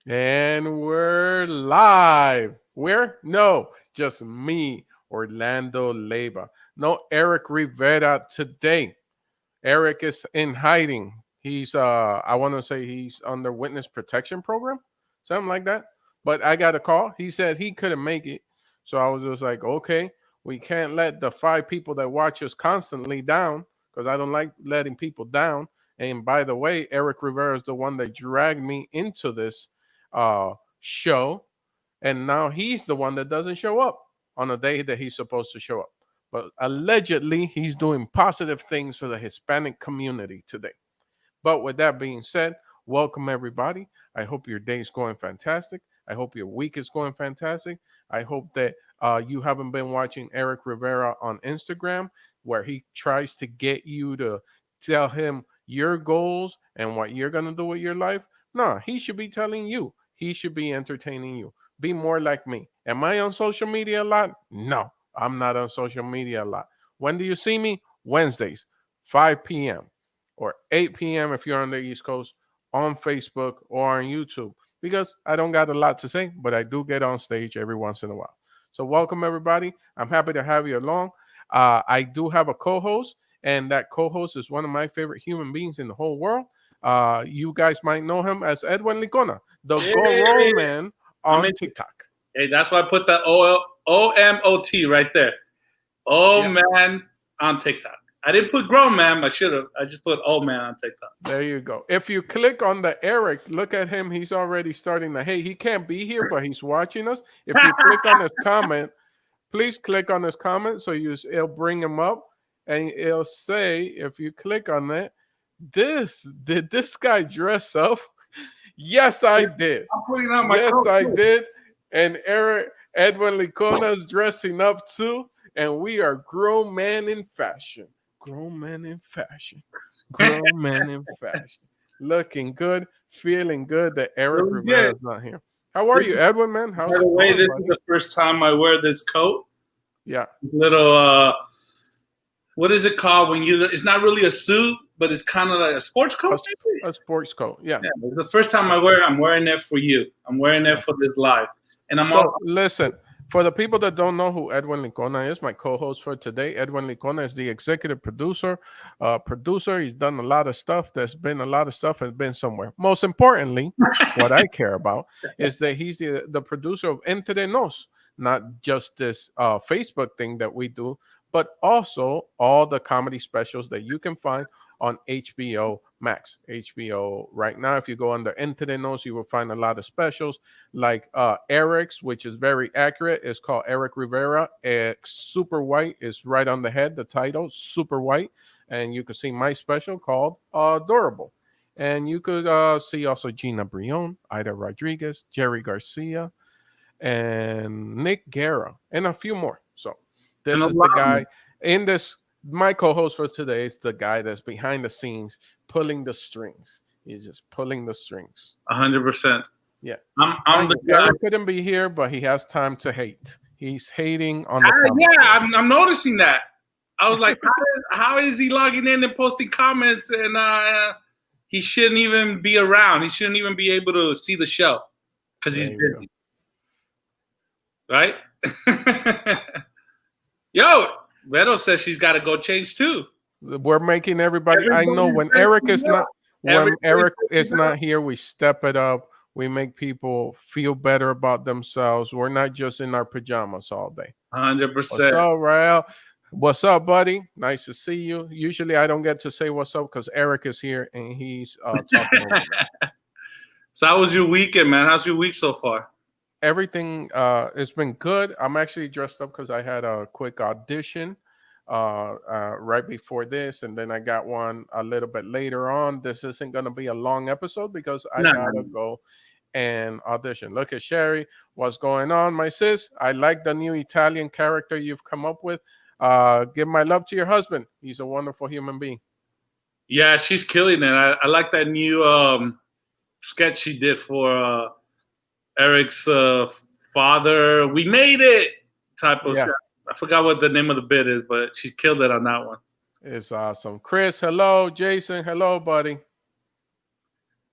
And we're live. Where? No, just me, Orlando Leyba. No Erik Rivera today. Erik is in hiding. He's I want to say he's under witness protection program, something like that. But I got a call. He said he couldn't make it. So I was just like, okay, we can't let the five people that watch us constantly down because I don't like letting people down. And by the way, Erik Rivera is the one that dragged me into this show. And now he's the one that doesn't show up on a day that he's supposed to show up. But allegedly, he's doing positive things for the Hispanic community today. But with that being said, welcome everybody. I hope your day is going fantastic. I hope your week is going fantastic. I hope that you haven't been watching Erik Rivera on Instagram, where he tries to get you to tell him your goals and what you're going to do with your life. No, he should be telling you. He should be entertaining you. Be more like me. Am I on social media a lot? No, I'm not on social media a lot. When do you see me? Wednesdays, 5 p.m. or 8 p.m. if you're on the East Coast, on Facebook or on YouTube, because I don't got a lot to say, but I do get on stage every once in a while. So, welcome everybody. I'm happy to have you along. I do have a co host, and that co host is one of my favorite human beings in the whole world. You guys might know him as Edwin Licona, the Go Roll Hey, Man I'm on in. TikTok. Hey, that's why I put the OMOT right there. Oh Yep. man on TikTok. I didn't put grown man. I should have. I just put old man on TikTok. There you go. If you click on the Eric, look at him. He's already starting to, hey, he can't be here, but he's watching us. If you click on his comment, please click on his comment so it'll bring him up and it'll say, if you click on it, did this guy dress up? Yes, I did. I'm putting on my Yes, coat I too. did. And Edwin Licona is dressing up too. And we are grown men in fashion. Grown men in fashion. Grown men in fashion. Looking good, feeling good that Erik Really Rivera good. is not here. How are you, Edwin, man? By How's the it way, going, this is buddy? the first time I wear this coat. Yeah. Little what is it called when you? It's not really a suit, but it's kind of like a sports A, coat. Maybe. a sports coat. Yeah. Yeah, it's the first time I wear it. I'm wearing it for you. I'm wearing it Yeah. for this live, and I'm all. So listen, for the people that don't know who Edwin Licona is, my co-host for today, Edwin Licona is the executive producer. He's done a lot of stuff. There's been a lot of stuff has been somewhere. Most importantly, what I care about is that he's the producer of Entre Nos, not just this Facebook thing that we do, but also all the comedy specials that you can find on HBO Max. HBO right now, if you go under Entre Nos, you will find a lot of specials like Eric's, which is very accurate. It's called Erik Rivera. It's super white. It's right on the head, the title, super white. And you can see my special called Adorable. And you could see also Gina Brion, Ida Rodriguez, Jerry Garcia, and Nick Guerra, and a few more. So And this a is the lot of guy in this. My co-host for today is the guy that's behind the scenes pulling the strings. He's just pulling the strings. 100%. Yeah. I'm Mind the you, guy. Eric couldn't be here, but he has time to hate. He's hating on the Yeah, comments. I'm noticing that. I was like, how is he logging in and posting comments and he shouldn't even be around. He shouldn't even be able to see the show because he's There you go. busy, right? Yo, Beto says she's got to go change too. We're making everybody. I know Everybody's when Eric is breaking not up. when Everybody's Eric is breaking not up. here, we step it up. We make people feel better about themselves. We're not just in our pajamas all day. What's 100%. up, Rael? What's up, buddy? Nice to see you. Usually I don't get to say what's up because Eric is here and he's talking over me. So how was your weekend, man? How's your week so far? Everything it's been good. I'm actually dressed up because I had a quick audition right before this, and then I got one a little bit later on. This isn't going to be a long episode because I No, gotta go and audition. Look at Sherry. What's going on, my sis? I like the new Italian character you've come up with. Give my love to your husband. He's a wonderful human being. yeah, she's killing it. I like that new sketch she did for Eric's father. We made it type of. Yeah, I forgot what the name of the bit is, but she killed it on that one. it's awesome. Chris, hello. Jason, hello, buddy.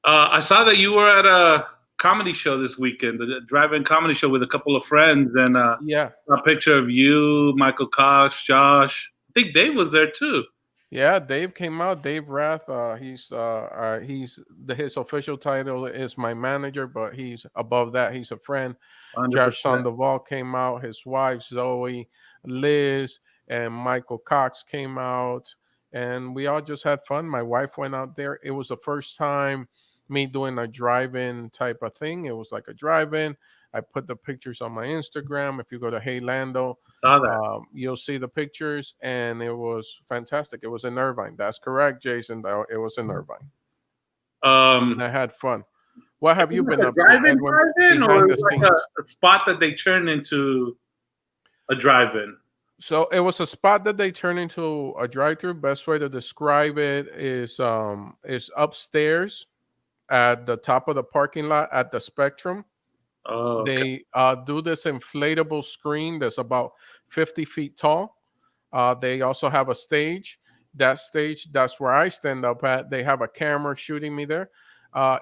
I saw that you were at comedy show this weekend, the drive-in comedy show with a couple of friends, and Yeah. a picture of you, Michael Cox, Josh. I think Dave was there too. Yeah, Dave came out. Dave Rath. He's his official title is my manager, but he's above that. He's a friend. Josh 100%. Sandoval came out. His wife Zoe, Liz, and Michael Cox came out, and we all just had fun. My wife went out there. It was the first time me doing a drive-in type of thing. It was like a drive-in. I put the pictures on my Instagram. If you go to Hey Lando, Saw that. you'll see the pictures, and it was fantastic. It was in Irvine. That's correct, Jason. It was in Irvine, and I had fun. What have you been like a up to, drive-in, Edwin? drive-in, or Behind the like scenes. a spot that they turned into a drive-in? So it was a spot that they turned into a drive-through. Best way to describe it is upstairs at the top of the parking lot at the Spectrum. Oh, okay. They do this inflatable screen that's about 50 feet tall. They also have a stage. That stage, that's where I stand up at. They have a camera shooting me there.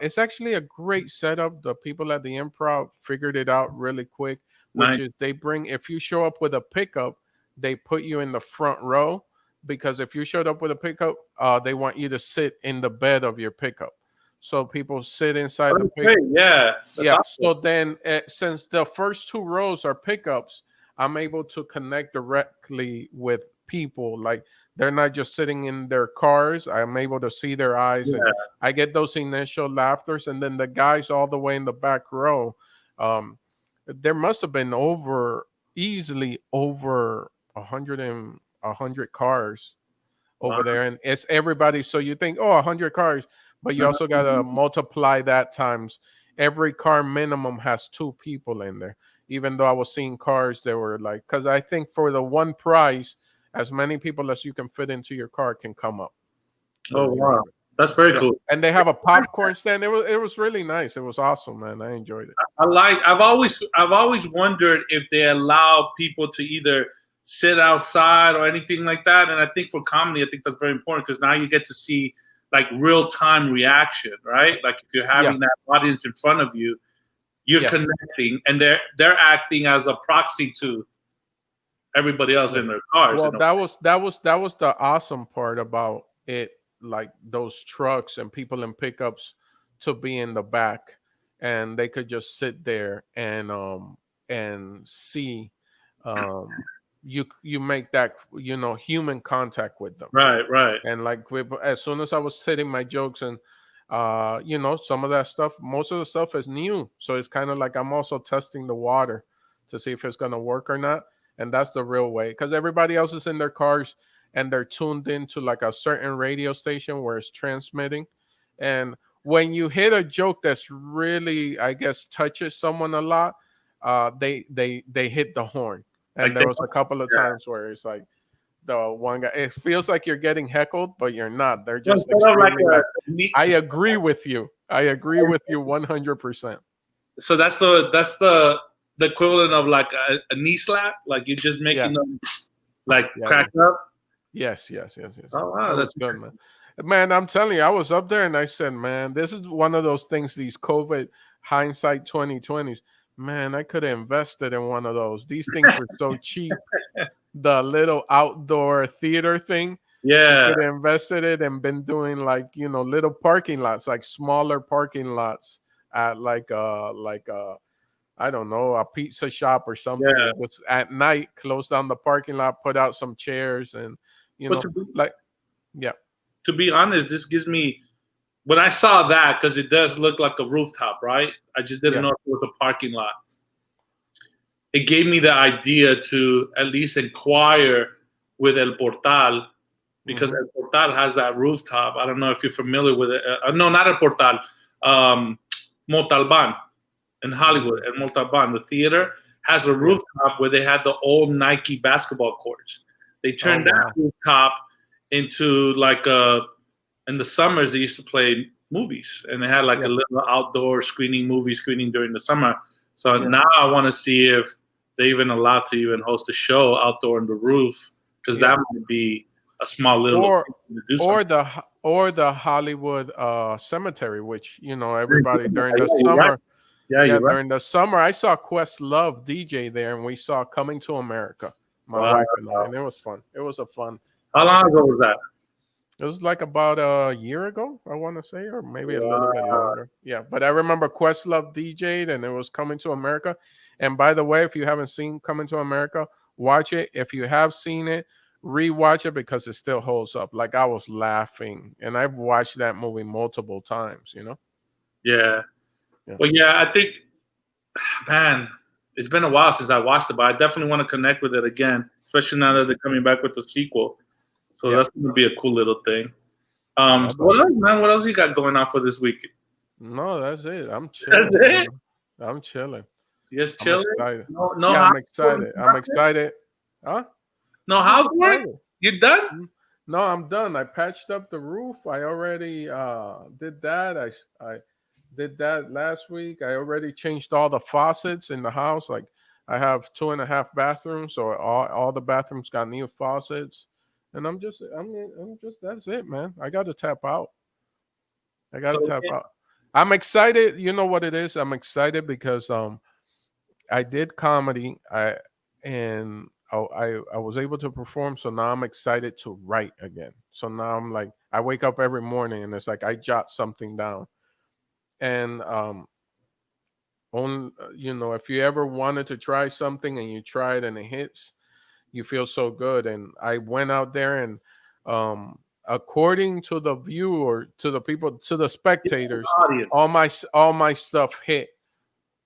It's actually a great setup. The people at the Improv figured it out really quick, which Nice. is they bring, if you show up with a pickup, they put you in the front row, because if you showed up with a pickup, they want you to sit in the bed of your pickup. So people sit inside the Oh, pickup. great. Yeah. That's Yeah. awesome. So then, since the first two rows are pickups, I'm able to connect directly with people. Like they're not just sitting in their cars. I'm able to see their eyes, and Yeah. I get those initial laughters. And then the guys all the way in the back row, there must have been easily over a hundred cars over Wow. there, and it's everybody. So you think, oh, 100 cars, but you also got to multiply that times. Every car minimum has two people in there. Even though I was seeing cars that were like, because I think for the one price, as many people as you can fit into your car can come up to Oh, the wow. drive-in. That's very Yeah, cool. and they have a popcorn stand. It was really nice. It was awesome, man. I enjoyed it. I've always wondered if they allow people to either sit outside or anything like that. And I think for comedy, I think that's very important, because now you get to see like real time reaction, right? Like if you're having that audience in front of you, you're connecting, and they're acting as a proxy to everybody else in their cars. Well, that was the awesome part about it, like those trucks and people in pickups to be in the back, and they could just sit there and see you make that human contact with them. Right. And like as soon as I was setting my jokes, and some of that stuff, most of the stuff is new, so it's kind of like I'm also testing the water to see if it's going to work or not. And that's the real way, because everybody else is in their cars and they're tuned into like a certain radio station where it's transmitting. And when you hit a joke that's really, I guess, touches someone a lot, they hit the horn. And Like there was a couple of times where it's like the one guy, it feels like you're getting heckled, but you're not. They're just extremely like, I agree with you. I agree with you 100%. So that's the equivalent of like a knee slap, like you're just making them like crack up. Yes. Oh wow, That's good, man. Man, I'm telling you, I was up there and I said, man, this is one of those things, these COVID hindsight 2020s. Man, I could have invested in one of those. These things were so cheap. The little outdoor theater thing. Yeah. You could have invested it and been doing like, little parking lots, like smaller parking lots at like I don't know, a pizza shop or something. Yeah. It was at night, close down the parking lot, put out some chairs, and To be honest, this gives me, when I saw that, because it does look like a rooftop, right? I just didn't know if it was a parking lot. It gave me the idea to at least inquire with El Portal, because El Portal has that rooftop. I don't know if you're familiar with it. No, not El Portal. Montalban in Hollywood. El Montalban, the theater, has a rooftop where they had the old Nike basketball courts. They turned that rooftop into like in the summers they used to play movies, and they had like a little outdoor movie screening during the summer. So now I want to see if they even allowed to even host a show outdoor on the roof, because that might be a small little or the Hollywood cemetery, which everybody during the summer Yeah, Yeah, you're right. during the summer, I saw Questlove DJ there, and we saw Coming to America, my Wow. wife and I, and it was fun. It was a fun. How long ago was that? It was like about a year ago, I want to say, or maybe a little bit Wow. longer. Yeah, but I remember Questlove DJ'd, and it was Coming to America. And by the way, if you haven't seen Coming to America, watch it. If you have seen it, rewatch it because it still holds up. Like I was laughing, and I've watched that movie multiple times. Yeah. Yeah. Well, yeah, I think, man, it's been a while since I watched it, but I definitely want to connect with it again, especially now that they're coming back with the sequel. So Yeah. that's going to be a cool little thing. Yeah, So what else, man? What else you got going on for this week? no, that's it. I'm That's chilling. it. I'm chilling. You just I'm chilling? excited. No Yeah, house I'm excited. I'm excited. Huh? No I'm just housework? excited. You done? No, I'm done. I patched up the roof. I already did that. I did that last week. I already changed all the faucets in the house. Like I have 2.5 bathrooms, so all the bathrooms got new faucets. And I'm just that's it, man. I got to tap out. I got So, to tap out. I'm excited. You know what it is? I'm excited because I did comedy. I was able to perform, so now I'm excited to write again. So now I'm like, I wake up every morning and it's like I jot something down. And if you ever wanted to try something and you try it and it hits, you feel so good. And I went out there and according to the viewer, to the people, to the spectators, audience. all my stuff hit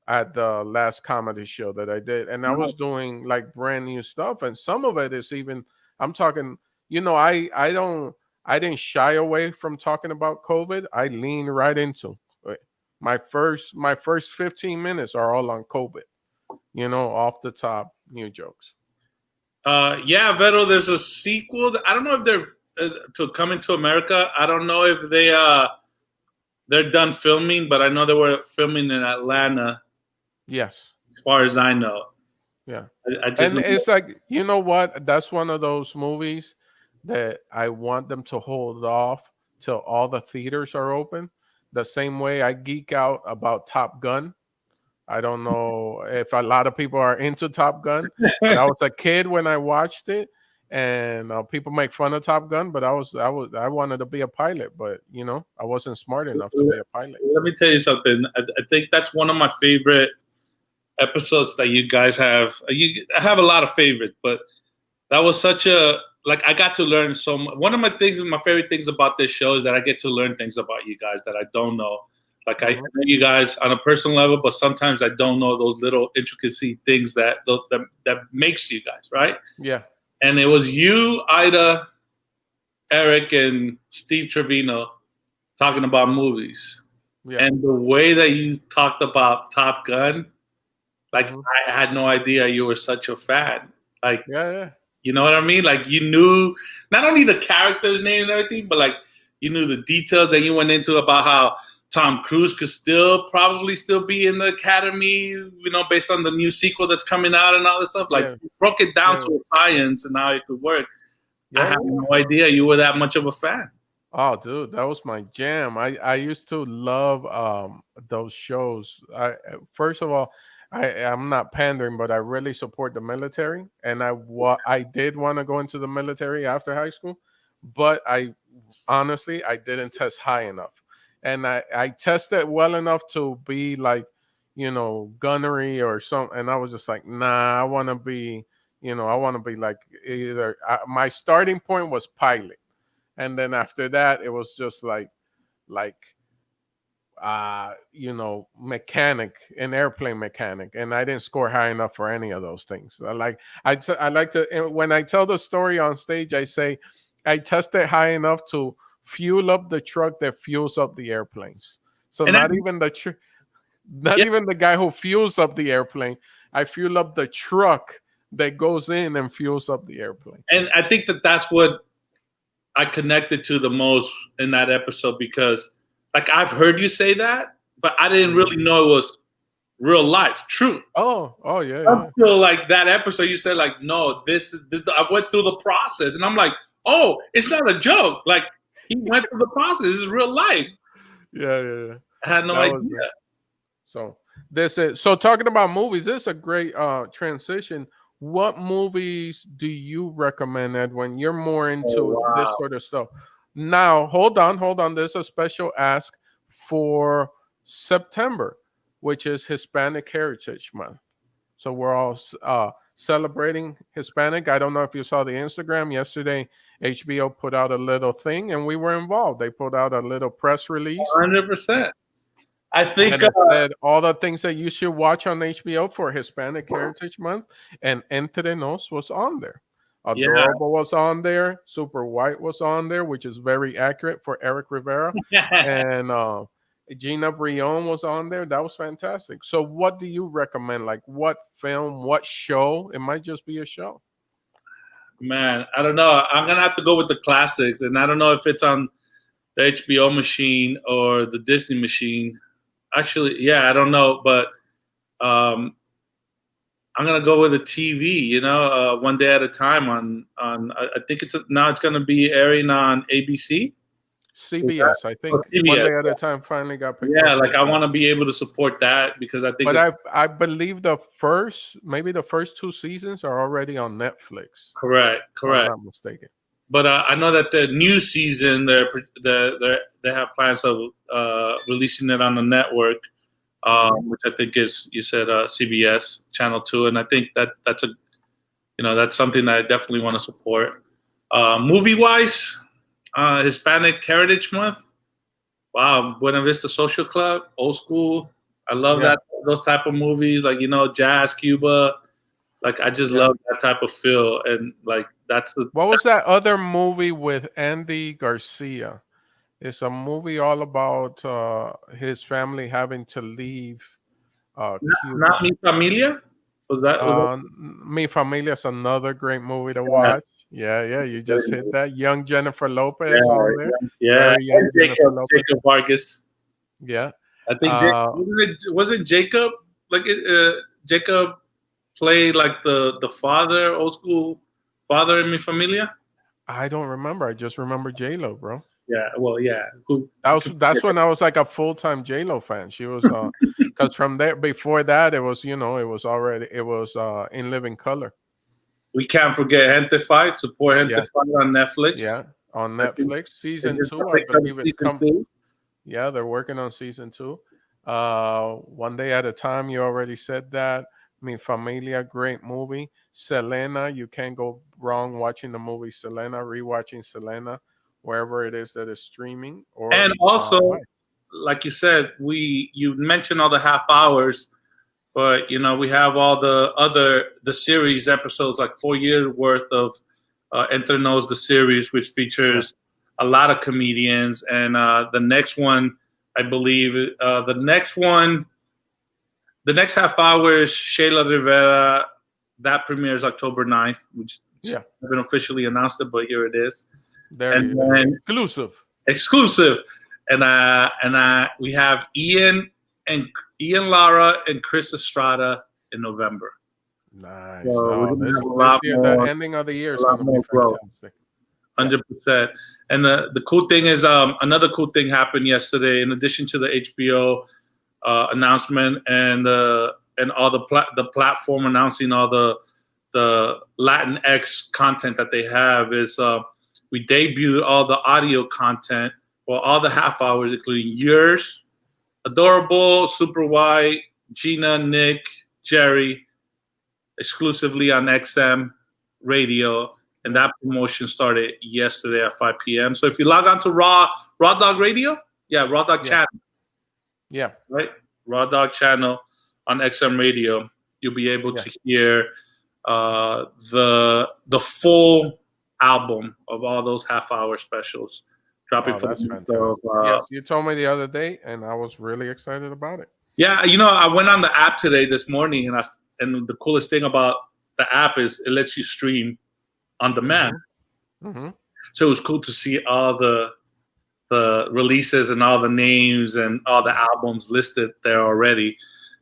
at the last comedy show that I did. And I was doing like brand new stuff. And some of it is even, I'm talking, I didn't shy away from talking about COVID. I leaned right into it. My first 15 minutes are all on COVID, off the top, new jokes. Yeah, Vero, there's a sequel. I don't know if they're to Coming to America. I don't know if they're done filming, but I know they were filming in Atlanta, Yes. as far as I know. Yeah. I just And know. it's like, you know what? That's one of those movies that I want them to hold off till all the theaters are open. The same way I geek out about Top Gun. I don't know if a lot of people are into Top Gun, but I was a kid when I watched it, and people make fun of Top Gun. But I wanted to be a pilot, but I wasn't smart enough to be a pilot. Let me tell you something. I think that's one of my favorite episodes that you guys have. I have a lot of favorites, but that was such a I got to learn so much. One of my favorite things about this show is that I get to learn things about you guys that I don't know. Like I know you guys on a personal level, but sometimes I don't know those little intricacy things that makes you guys, right? Yeah. And it was you, Ida, Eric, and Steve Trevino talking about movies. Yeah. And the way that you talked about Top Gun, I had no idea you were such a fan. Yeah. You know what I mean? Like you knew not only the character's name and everything, but you knew the details that you went into about how Tom Cruise could probably still be in the Academy, based on the new sequel that's coming out and all this stuff. You broke it down to a science and how it could work. I had no idea you were that much of a fan. Oh, dude, that was my jam. I used to love those shows. First of all, I'm not pandering, but I really support the military, and I did want to go into the military after high school, but I honestly didn't test high enough, and I tested well enough to be like, gunnery or something, and I was just like, nah, I want to be, like either my starting point was pilot. And then after that, it was just like mechanic, an airplane mechanic, and I didn't score high enough for any of those things. I like to when I tell the story on stage, I say I tested high enough to fuel up the truck that fuels up the airplanes. So not even the guy who fuels up the airplane. I fuel up the truck that goes in and fuels up the airplane. And I think that's what I connected to the most in that episode, because I've heard you say that, but I didn't really know it was real life, true. Oh yeah. Until that episode, you said no, this is. I went through the process, and I'm like, oh, it's not a joke. He went through the process. This is real life. Yeah. I had no idea. So This is so talking about movies. This is a great transition. What movies do you recommend, Ed, when you're more Oh into this wow. sort of stuff? Now, hold on. There's a special ask for September, which is Hispanic Heritage Month. So we're all celebrating Hispanic. I don't know if you saw the Instagram yesterday. HBO put out a little thing, and we were involved. They put out a little press release 100%. I think and it said all the things that you should watch on HBO for Hispanic Heritage Month, and Entre Nos was on there. yeah. Adorable was on there. Super White was on there, which is very accurate for Erik Rivera. And Gina Brion was on there. That was fantastic. So, what do you recommend? Like, what film, what show? It might just be a show. Man, I don't know. I'm gonna have to go with the classics, and I don't know if it's on the HBO machine or the Disney machine. Actually, yeah, I don't know, but um, I'm gonna go with the TV. One day at a time. I think now it's gonna be airing on ABC. CBS, I Or think. One CBS. day at a time finally got picked Yeah, up. like I want to be able to support that because I think But it's I believe maybe the first two seasons are already on Netflix. correct, If I'm correct. not mistaken. But I know that the new season, they have plans of releasing it on the network, which I think is you said CBS Channel 2, and I think that's something that I definitely want to support. Movie wise, Hispanic Heritage Month. Wow, Buena Vista Social Club, old school. I love Yeah, those type of movies, like jazz, Cuba. Like I just yeah. love that type of feel, and like that's the What was that other movie with Andy Garcia? It's a movie all about his family having to leave not Cuba. Mi Familia. Was that Mi Familia is another great movie to yeah, watch. Yeah, yeah. You very just hit good. that. Young Jennifer Lopez on there. Yeah, yeah. Very young And Jennifer Lopez. Jacob Vargas. Yeah. I think Uh, wasn't Jacob like Jacob played like the father, old school father in Mi Familia. I don't remember. I just remember J Lo, bro. Yeah, well, yeah. Who? That's when I was like a full time J Lo fan. She was because from there before that it was In Living Color. We can't forget Gente Fight. Support Gente Yeah, Fight on Netflix. yeah, on I think Netflix they season just two. I picked up believe it's season come. two. Yeah, they're working on season two. One day at a time. You already said that. Mi Familia, great movie. Selena, you can't go wrong watching the movie Selena. Rewatching Selena, wherever it is that is streaming or And also, live. like you said, you mentioned all the half hours, but we have all the series episodes, like 4 years worth of Entre Nos, the series, which Yeah. features a lot of comedians. And the next one, I believe, the next half hour is Sheila Rivera. That premieres October 9th, which Yeah. haven't officially announced it, but here it is. There And you go. then Exclusive. exclusive, and we have Ian Lara and Chris Estrada in November. Nice. So we're Oh, gonna this have this year, the ending of the year a is lot going to be more growth, fantastic. Yeah. 100%. And the cool thing is, another cool thing happened yesterday. In addition to the HBO announcement and all the platform announcing all the Latinx content that they have is we debuted all the audio content, well, all the half hours, including yours, Adorable, Super White, Gina, Nick, Jerry, exclusively on XM radio. And that promotion started yesterday at 5 p.m. So if you log on to Raw Dog Radio, Raw Dog Yeah. Channel, Yeah. right? Raw Dog Channel on XM Radio, you'll be able to hear the full album of all those half hour specials dropping Oh, from that's the week fantastic. Yes, you told me the other day, and I was really excited about it. yeah, I went on the app today this morning, and the coolest thing about the app is it lets you stream on demand. Mm-hmm. So it was cool to see all the releases and all the names and all the albums listed there already.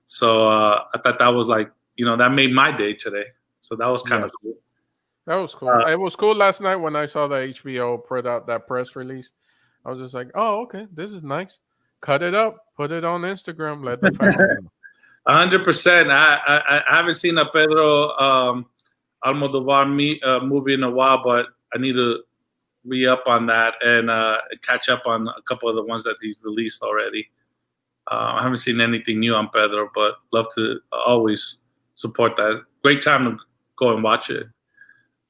So I thought that was like, that made my day today. So that was kind of cool. That was cool. It was cool last night when I saw the HBO put out that press release. I was just like, oh, okay, this is nice. Cut it up, put it on Instagram, let the family know. 100%. I haven't seen a Pedro Almodovar movie in a while, but I need to re-up on that and catch up on a couple of the ones that he's released already. I haven't seen anything new on Pedro, but love to always support that. Great time to go and watch it.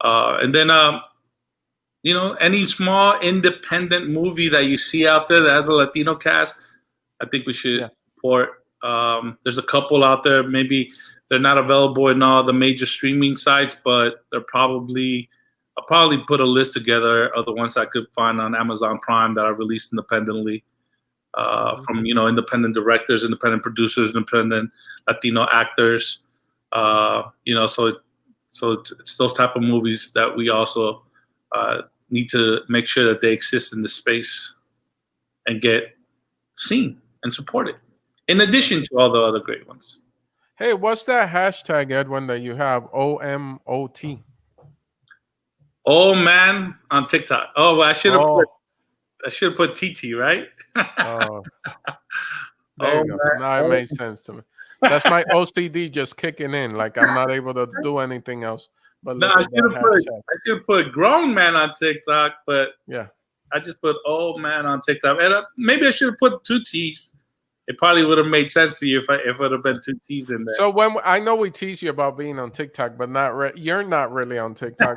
And then, any small independent movie that you see out there that has a Latino cast, I think we should support. There's a couple out there. Maybe they're not available in all the major streaming sites, but I'll probably put a list together of the ones I could find on Amazon Prime that are released independently. From independent directors, independent producers, independent Latino actors. So it's those type of movies that we also need to make sure that they exist in the space and get seen and supported. In addition to all the other great ones. Hey, what's that hashtag, Edwin, that you have? OMOT. Oh man, on TikTok. Oh, well, I should have put TT, right? Oh, there you go. Now it made sense to me. That's my OCD just kicking in. Like I'm not able to do anything else. But no, I should put grown man on TikTok, but I just put old man on TikTok. And maybe I should have put 2 T's. It probably would have made sense to you if it would have been 2 T's in there. So when I know we tease you about being on TikTok, but you're not really on TikTok.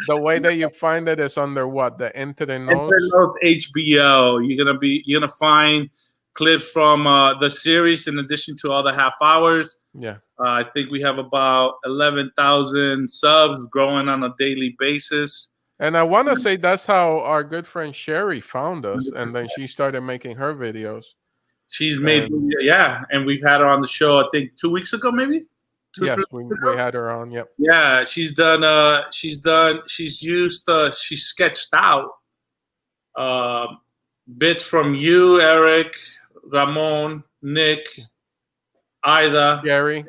The way that you find it is under what? The Entre Nos? Entre Nos HBO. You're gonna find clips from the series in addition to all the half hours. Yeah. I think we have about 11,000 subs growing on a daily basis. And I want to say that's how our good friend Sherry found us, and then she started making her videos. She's made, and we've had her on the show, I think 2 weeks ago, maybe? Yes, we had her on, yep. Yeah, she sketched out bits from you, Eric, Ramon, Nick, Ida, Jerry.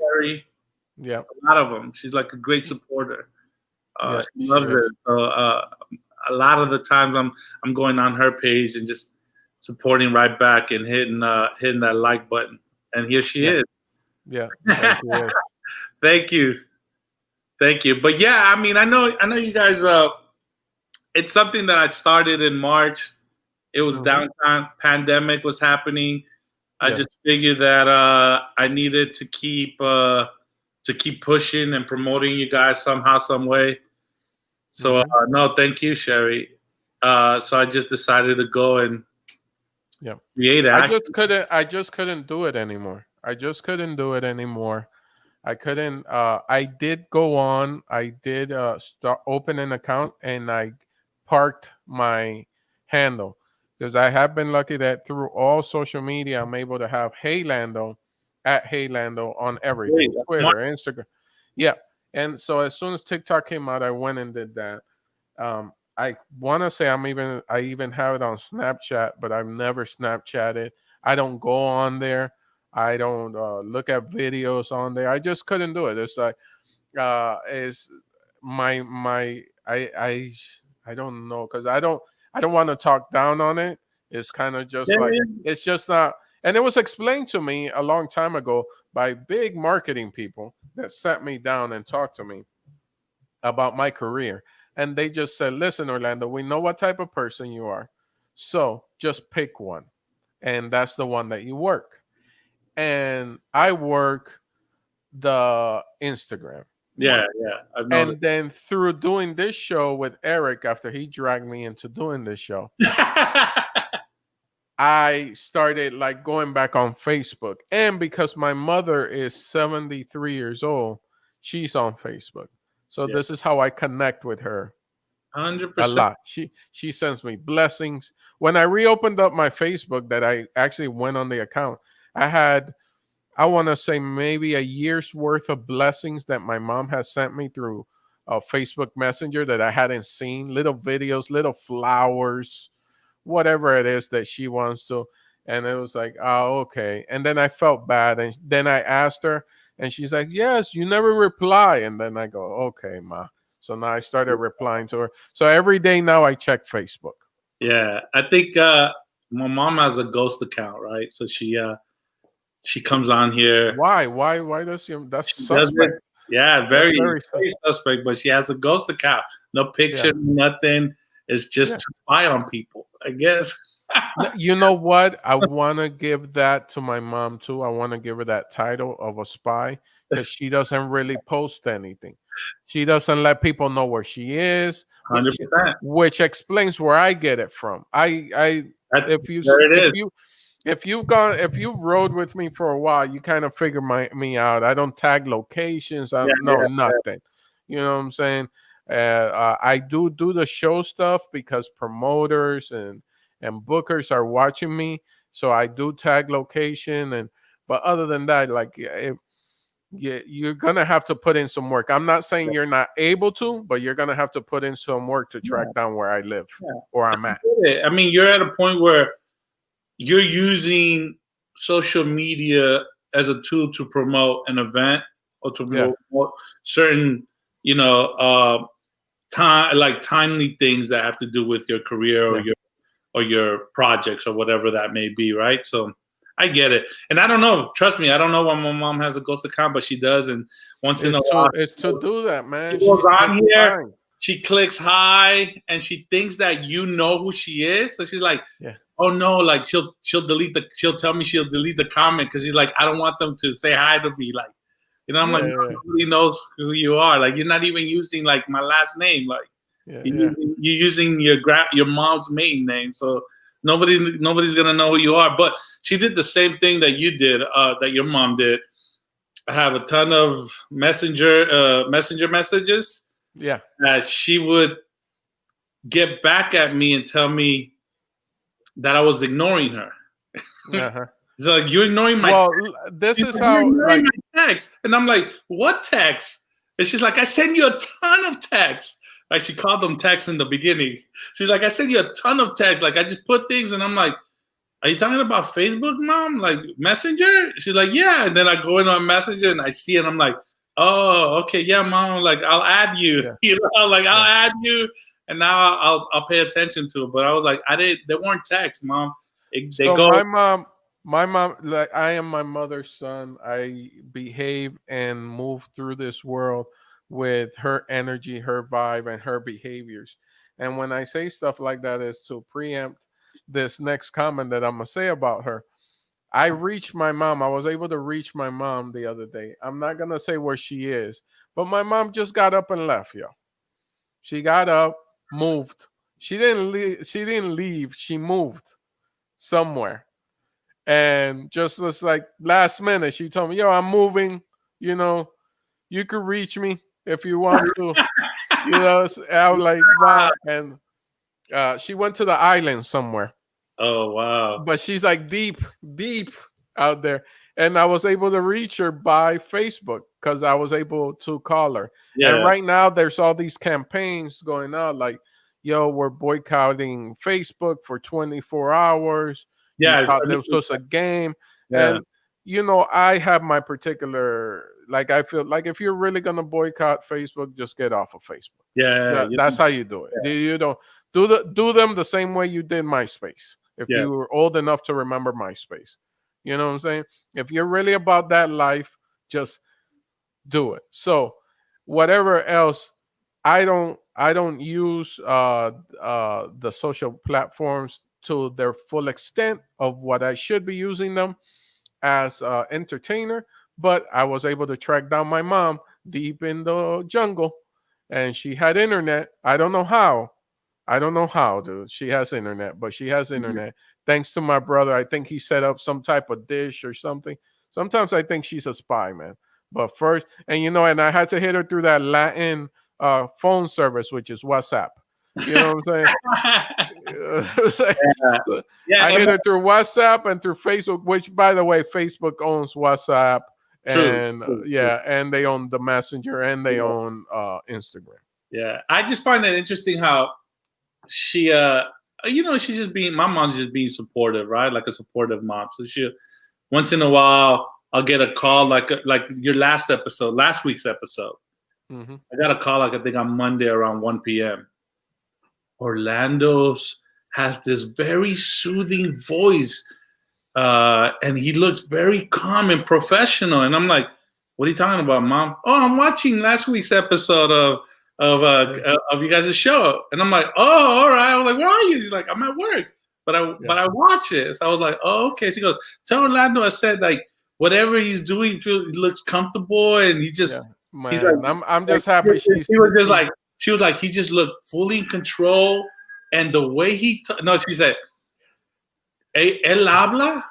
Yeah, a lot of them. She's like a great supporter. She loves it. So a lot of the times I'm going on her page and just supporting right back and hitting that like button. And here she is. Yeah. Thank you. But yeah, I mean, I know you guys. It's something that I started in March. It was downtime. Pandemic was happening. I just figured that I needed to keep pushing and promoting you guys somehow, some way. So no, thank you, Sherry. So I just decided to go and create I just couldn't do it anymore. I couldn't. I did go on. I did start open an account, and I parked my handle because I have been lucky that through all social media, I'm able to have Heylando at Heylando on everything, Twitter, Instagram. Yeah. And so as soon as TikTok came out, I went and did that. I want to say I even have it on Snapchat, but I've never Snapchatted. I don't go on there. I don't look at videos on there. I just couldn't do it. It's like is my I don't know, because I don't want to talk down on it. It's kind of just it's just not. And it was explained to me a long time ago by big marketing people that sat me down and talked to me about my career. And they just said, listen, Orlando, we know what type of person you are. So just pick one. And that's the one that you work. And I work the Instagram. Yeah. And then through doing this show with Eric, after he dragged me into doing this show, I started like going back on Facebook. And because my mother is 73 years old, she's on Facebook. So this is how I connect with her. 100%. A lot. She sends me blessings. When I reopened up my Facebook, that I actually went on the account, I had, I want to say, maybe a year's worth of blessings that my mom has sent me through Facebook Messenger that I hadn't seen. Little videos, little flowers, whatever it is that she wants to. And it was like, oh, okay. And then I felt bad. And then I asked her, and she's like, yes, you never reply. And then I go, okay, Ma. So now I started replying to her. So every day now I check Facebook. Yeah, I think my mom has a ghost account, right? So she She comes on here. Why? Why does your that's She does it. suspect? Yeah, That's very, very very suspect. But she has a ghost account. No yeah. picture, nothing. It's just Yeah. to spy on people, I guess. You know what? I want to give that to my mom too. I want to give her that title of a spy because she doesn't really post anything. She doesn't let people know where she is, 100%. which explains where I get it from. If you There it if is. you if you rode with me for a while, you kind of figure me out. I don't tag locations. Yeah, No, yeah, nothing. You know what I'm saying? I do the show stuff because promoters and bookers are watching me, so I do tag location. And but other than that, like you're gonna have to put in some work. I'm not saying you're not able to, but you're gonna have to put in some work to yeah, track down where I live yeah. or I I'm at. get it. I mean, you're at a point where you're using social media as a tool to promote an event or to Yeah, promote certain, time like timely things that have to do with your career yeah. or your projects or whatever that may be, right? So I get it. And I don't know, trust me, I don't know why my mom has a ghost account, but she does. And once in a while, It's to do that, she man. goes She's on here, spying. she clicks hi, and she thinks that you know who she is. So she's like, Yeah, oh no, like she'll tell me she'll delete the comment because she's like, I don't want them to say hi to me. Like, I'm like, yeah, no, yeah, nobody knows who you are. Like, you're not even using like my last name. Like, yeah, yeah. you're using your mom's maiden name, so nobody's gonna know who you are. But she did the same thing that you did, that your mom did. I have a ton of messenger messages Yeah. that she would get back at me and tell me that I was ignoring her. Uh-huh. It's like, you're ignoring my text. Well, this She's is like, you're how ignoring like my text. And I'm like, what text? And she's like, I sent you a ton of texts. Like, she called them texts in the beginning. She's like, I sent you a ton of texts. Like, I just put things, and I'm like, are you talking about Facebook, Mom? Like Messenger? She's like, yeah. And then I go in on Messenger and I see it, and I'm like, oh, okay, yeah, Mom. Like, I'll add you. yeah, Like, yeah. I'll add you, and now I'll pay attention to it. But I was like, they weren't texts, Mom. They So go. my mom, like I am my mother's son. I behave and move through this world with her energy, her vibe, and her behaviors. And when I say stuff like that, is to preempt this next comment that I'm gonna say about her. I reached my mom. I was able to reach my mom the other day. I'm not gonna say where she is, but my mom just got up and left, yo. She got up, moved. She didn't leave. She didn't leave. She moved somewhere, and just was like last minute, she told me, "Yo, I'm moving. You know, you could reach me if you want to." I was like, "Wow!" And she went to the island somewhere, Oh wow. but she's like deep out there. And I was able to reach her by Facebook because I was able to call her. And Yeah. right now, there's all these campaigns going on like, yo, we're boycotting Facebook for 24 hours. You Yeah. thought this was a game. Yeah. And, I have my particular, like, I feel like if you're really going to boycott Facebook, just get off of Facebook. Yeah. That's how you do it. You don't do them the same way you did MySpace. If Yeah. you were old enough to remember MySpace, you know what I'm saying? If you're really about that life, just do it. So whatever else, I don't use the social platforms to their full extent of what I should be using them as entertainer. But I was able to track down my mom deep in the jungle, and she had internet. I don't know how. I don't know how, dude. She has internet, but she has internet thanks to my brother. I think he set up some type of dish or something. Sometimes I think she's a spy, man. But first, and I had to hit her through that Latin phone service, which is WhatsApp. You know what I'm saying? It's like- Yeah. so Yeah. I hit her through WhatsApp and through Facebook, which, by the way, Facebook owns WhatsApp, True. and True. and they own the Messenger, and they Yeah. own Instagram. Yeah. I just find it interesting how she she's just being, my mom's just being supportive, right? Like a supportive mom. So she, once in a while, I'll get a call like your last week's episode. Hmm. I got a call, like, I think on Monday around 1 p.m. Orlando's has this very soothing voice. and he looks very calm and professional. And I'm like, "What are you talking about, Mom?" "Oh, I'm watching last week's episode of you guys' show." And I'm like, "Oh, all right." I was like, "Where are you?" He's like, "I'm at work, but I watch it." So I was like, "Oh, okay." She goes, "Tell Orlando I said like whatever he's doing, he looks comfortable, and he's like, I'm just happy she was just like, she was like, he just looked fully in control, and the way no, she said, él habla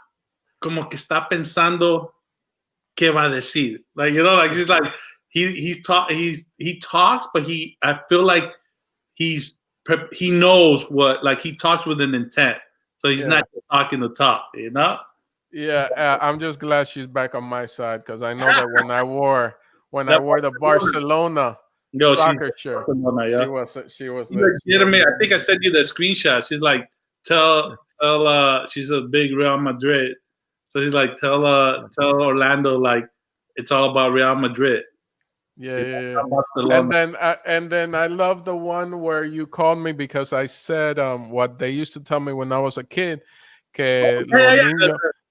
como que está pensando qué va a decir, like, you know, like she's like he talks, but I feel like he knows what, like he talks with an intent, so he's not just talking to talk, you know. Yeah, I'm just glad she's back on my side because I know that when I wore the Barcelona soccer shirt, she was legitimate. I think I sent you the screenshot. She's like, tell she's a big Real Madrid, so she's like, tell Orlando like it's all about Real Madrid. Yeah. And then I love the one where you called me because I said what they used to tell me when I was a kid, que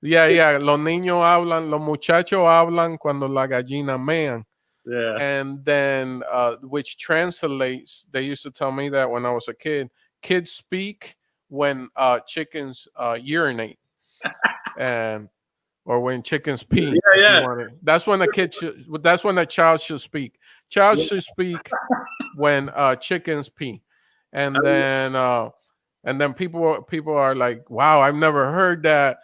los niños hablan, los muchachos hablan cuando la gallina mean. Yeah. And then which translates, they used to tell me that when I was a kid, kids speak when chickens urinate. And or when chickens pee. That's when that's when a child should speak. Child should speak when chickens pee. And then people are like, wow, I've never heard that.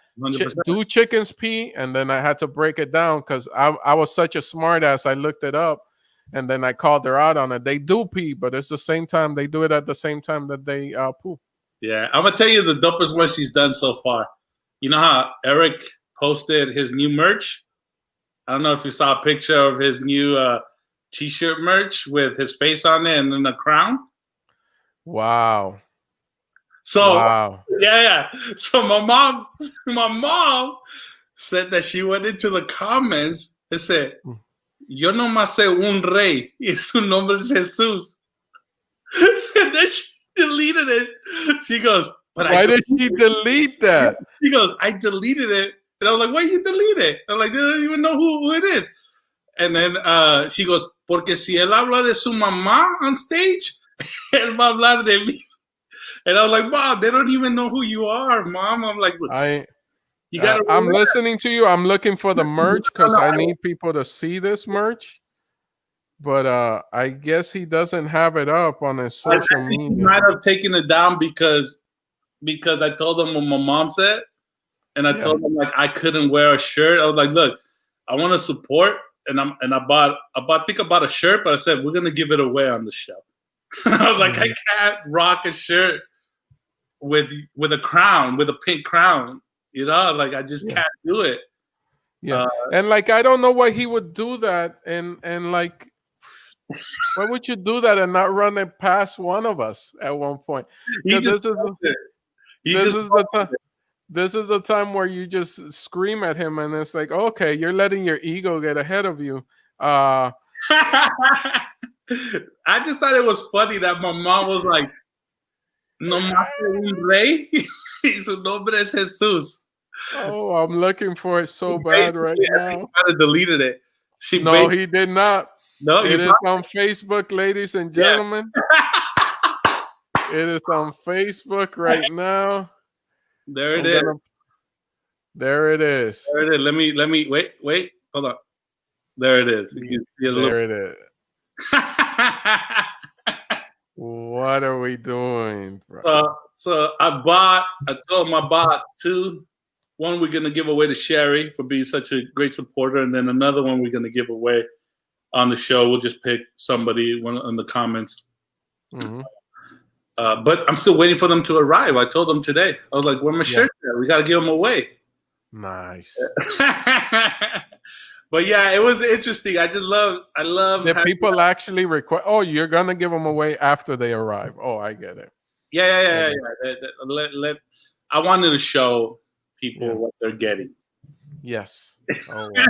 Do chickens pee? And then I had to break it down because I was such a smart ass. I looked it up and then I called her out on it. They do pee, but it's the same time. They do it at the same time that they poo. Yeah, I'm gonna tell you the dopest one she's done so far. You know how Erik posted his new merch? I don't know if you saw a picture of his new t-shirt merch with his face on it and then a crown. Wow. So yeah. So my mom said that she went into the comments and said, "Yo nomás sé un rey y su nombre es Jesús." And then she deleted it. She goes, "But why did she delete that?" She goes, "I deleted it." And I was like, "Why you delete it?" I'm like, "I don't even know who it is." And then she goes, "Porque si él habla de su mamá on stage, él va a hablar de mí." And I was like, "Wow, they don't even know who you are, Mom." I'm like, I'm listening to you. I'm looking for the merch because I need people to see this merch. But I guess he doesn't have it up on his social media. He might have taken it down because I told him what my mom said. And I told him like I couldn't wear a shirt. I was like, "Look, I want to support," and I bought a shirt, but I said we're gonna give it away on the show. I was like, I can't rock a shirt with a crown, with a pink crown, you know, like I just can't do it. Yeah, and like I don't know why he would do that, and like why would you do that and not run it past one of us at one point? This is the time where you just scream at him, and it's like, okay, you're letting your ego get ahead of you. I just thought it was funny that my mom was like, "No más un rey y su nombre es Jesús." Oh, I'm looking for it so bad right now. She might have deleted it. He did not. No, it is on Facebook, ladies and gentlemen. It is on Facebook right now. There it is. There it is. Let me wait. Hold on. There it is. There it is. What are we doing, bro? So I told him I bought two. One we're gonna give away to Sherry for being such a great supporter, and then another one we're gonna give away on the show. We'll just pick somebody in the comments. Mm-hmm. But I'm still waiting for them to arrive. I told them today. I was like, "Where my shirt at? We got to give them away." Nice. But yeah, it was interesting. I love. Did people actually request? Oh, you're gonna give them away after they arrive. Oh, I get it. Yeah. I wanted to show people what they're getting. Yes. Oh, wow.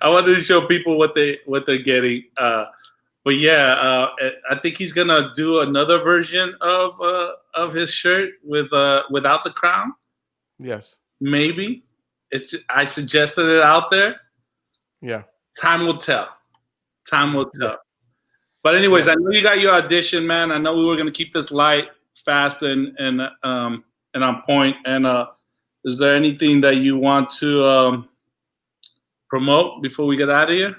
I wanted to show people what they're getting. But yeah, I think he's gonna do another version of his shirt with without the crown. Yes. maybe. I suggested it out there. Yeah. Time will tell. Time will tell. Yeah. But anyways, I know you got your audition, man. I know we were gonna keep this light, fast, and on point. And is there anything that you want to promote before we get out of here?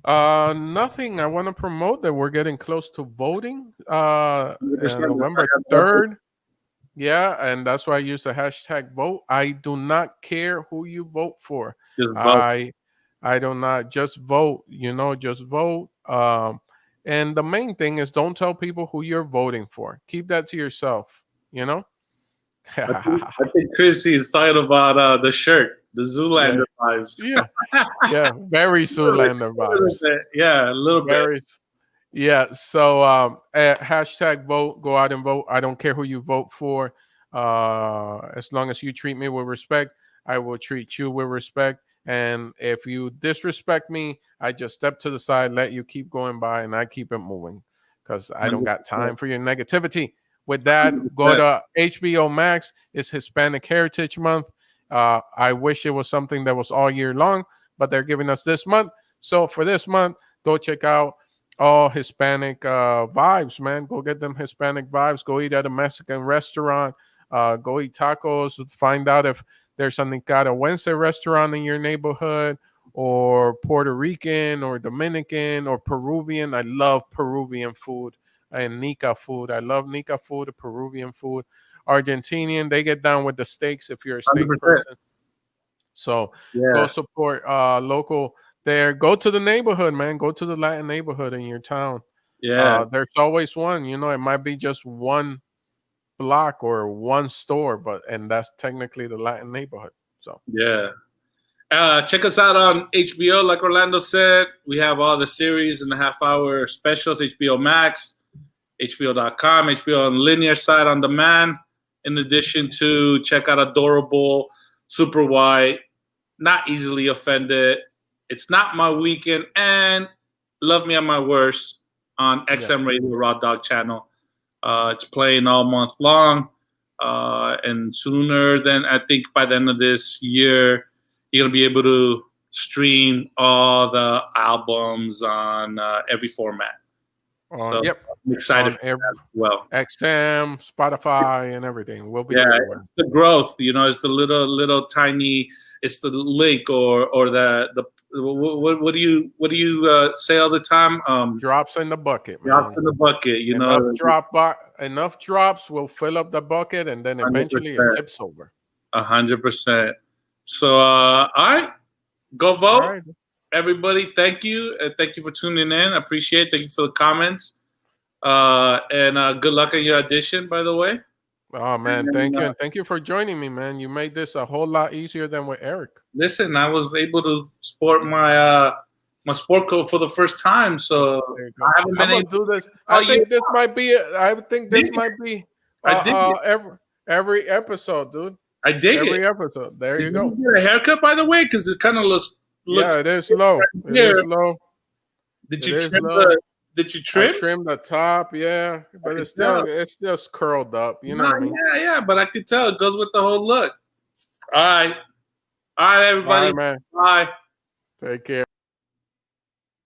Nothing. I want to promote that we're getting close to voting. 100%. November 3rd. Yeah, and that's why I use the hashtag vote. I do not care who you vote for. Just vote. I do not just vote. Just vote. And the main thing is don't tell people who you're voting for. Keep that to yourself. I think Chrissy is talking about the shirt, the Zoolander vibes. Yeah, very Zoolander vibes. Yeah, a little bit. Yeah, so hashtag vote. Go out and vote. I don't care who you vote for. As long as you treat me with respect, I will treat you with respect. And if you disrespect me, I just step to the side, let you keep going by, and I keep it moving because I don't got time for your negativity. With that, go to HBO Max. It's Hispanic Heritage Month. I wish it was something that was all year long, but they're giving us this month. So for this month, go check out all Hispanic vibes, man. Go get them Hispanic vibes. Go eat at a Mexican restaurant. Go eat tacos. Find out if there's a Nicaragüense restaurant in your neighborhood, or Puerto Rican, or Dominican, or Peruvian. I love Peruvian food and Nica food. I love Nica food, Peruvian food. Argentinian, they get down with the steaks if you're a steak 100%. person. So go support local there. Go to the neighborhood, man. Go to the Latin neighborhood in your town. Yeah. There's always one. It might be just one block or one store, and that's technically the Latin neighborhood. So yeah. Check us out on HBO. Like Orlando said, we have all the series and the half-hour specials. HBO Max, HBO.com, HBO on linear side on demand. In addition to check out Adorable, Super White, Not Easily Offended, It's Not My Weekend, and Love Me at My Worst on XM Radio Raw Dog Channel. It's playing all month long, and sooner than I think by the end of this year, you're gonna be able to stream all the albums on every format. So I'm excited for that as well. XM, Spotify, and everything. We'll be everywhere. It's the growth, it's the little tiny. It's the link or the what do you say all the time? Drops in the bucket. Drops in the bucket. Enough drops will fill up the bucket, and then eventually 100%. It tips over. 100%. So, all right, go vote, right. Everybody. Thank you, and thank you for tuning in. I appreciate it. Thank you for the comments, and good luck on your audition, by the way. Oh man, thank you, and thank you for joining me, man. You made this a whole lot easier than with Eric. Listen, I was able to sport my my sport coat for the first time, so I haven't been able to do this. I think this might be. Every episode, dude. I dig every episode. There you go. You get a haircut, by the way, because it kind of looks. Yeah, it is low. It is low. Did you trim the? Did you trim? I trimmed the top, yeah, but it's just curled up. You know what I mean? Yeah, but I could tell it goes with the whole look. All right, everybody. Bye, man. Bye. Take care.